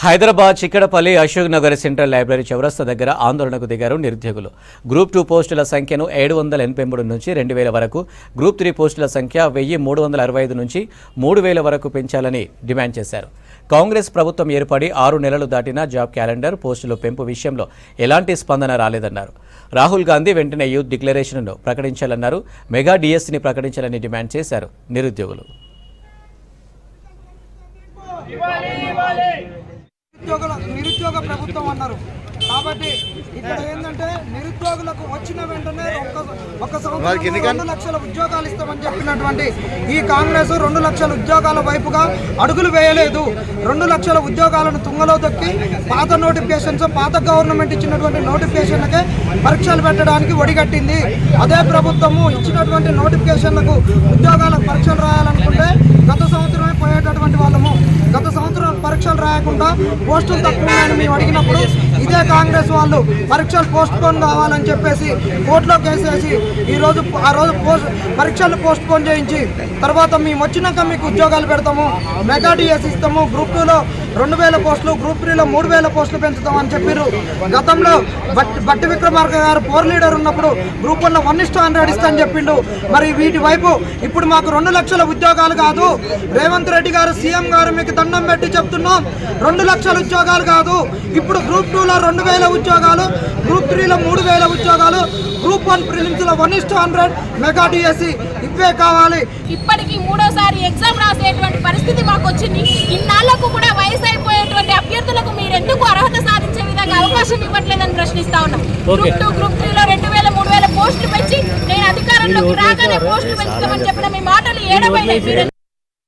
Hyderabad Chikkadpally Ashok Nagar central library చౌరస్తా దగ్గర ఆందోళనకు దిగారు నిరుద్యోగులు. గ్రూప్ 2 పోస్టుల సంఖ్యను 783 నుంచి 2000 వరకు, గ్రూప్ 3 పోస్టుల సంఖ్య 1365 నుంచి 3000 వరకు పెంచాలని డిమాండ్ చేశారు. కాంగ్రెస్ ప్రభుత్వం ఏర్పడి 6 నెలలు దాటినా జాబ్ క్యాలెండర్, పోస్టుల పెంపు విషయంలో ఎలాంటి స్పందన రాలేదన్నారు. రాహుల్ గాంధీ వెంటనే యూత్ డిక్లరేషన్ను ప్రకటించాలన్నారు. మెగా డిఎస్సిని ప్రకటించాలని డిమాండ్ చేశారు నిరుద్యోగులు. నిరుద్యోగ ప్రభుత్వం అన్నారు కాబట్టి ఇక్కడ ఏంటంటే నిరుద్యోగులకు వచ్చిన వెంటనే ఒక సంవత్సరం 2 లక్షల ఉద్యోగాలు ఇస్తామని చెప్పినటువంటి ఈ కాంగ్రెస్ 2 లక్షల ఉద్యోగాల వైపుగా అడుగులు వేయలేదు. 2 లక్షల ఉద్యోగాలను తుంగలో తొక్కి పాత నోటిఫికేషన్స్, పాత గవర్నమెంట్ ఇచ్చినటువంటి నోటిఫికేషన్లకే పరీక్షలు పెట్టడానికి ఒడిగట్టింది. అదే ప్రభుత్వము ఇచ్చినటువంటి నోటిఫికేషన్లకు ఉద్యోగాలకు పరీక్షలు రాయాలనుకుంటే గత సంవత్సరమే పోయేటటువంటి వాళ్ళము. గత సంవత్సరం పరీక్షలు రాయకుండా పోస్టులు తక్కువ ఉన్నాయని మేము అడిగినప్పుడు ఇదే కాంగ్రెస్ వాళ్ళు పరీక్షలు పోస్ట్ పోన్ కావాలని చెప్పేసి కోర్టులో కేసేసి ఆ రోజు పరీక్షలు పోస్ట్ పోన్ చేయించి తర్వాత మేము వచ్చినాక మీకు ఉద్యోగాలు పెడతాము, మెగా డిఎస్ ఇస్తాము, గ్రూప్ 2లో 2000 పోస్టులు, గ్రూప్ 3లో 3000 పోస్టులు పెంచుతామని చెప్పారు. గతంలో బట్టి విక్రమార్క గారు పోర్ లీడర్ ఉన్నప్పుడు గ్రూప్ 1లో 1:100 ఇస్తా అని చెప్పిండు. మరి వీటి వైపు ఇప్పుడు మాకు 2 లక్షల ఉద్యోగాలు కాదు, రేవంత్ రెడ్డి గారు సీఎం గారు మీకు దండం పెట్టి చెప్తున్నాం, 2 లక్షల ఉద్యోగాలు కాదు, ఇప్పుడు గ్రూప్ 2లో 2000 ఉద్యోగాలు, గ్రూప్ 3లో 3000 ఉద్యోగాలు, గ్రూప్ 1 ప్రిలిమ్స్ లో 1:100 మెగా డిఎస్సి ఇవే కావాలి. ఇప్పటికి 3వ ఎగ్జామ్ రాసేటువంటి పరిస్థితి మాకు వచ్చింది. ఇన్నాళ్లకు కూడా వయసు అయిపోయేటువంటి అభ్యర్థులకు మీరు ఎందుకు అర్హత సాధించే విధంగా అవకాశం ఇవ్వట్లేదని ప్రశ్నిస్తా ఉన్నాం. గ్రూప్ 2, గ్రూప్ 3లో 2000, 3000 పోస్టులు పెంచి నేను అధికారంలోకి రాగానే పోస్టులు పెంచుతామని చెప్పిన మీ మాటలు ఏడవైనాయి.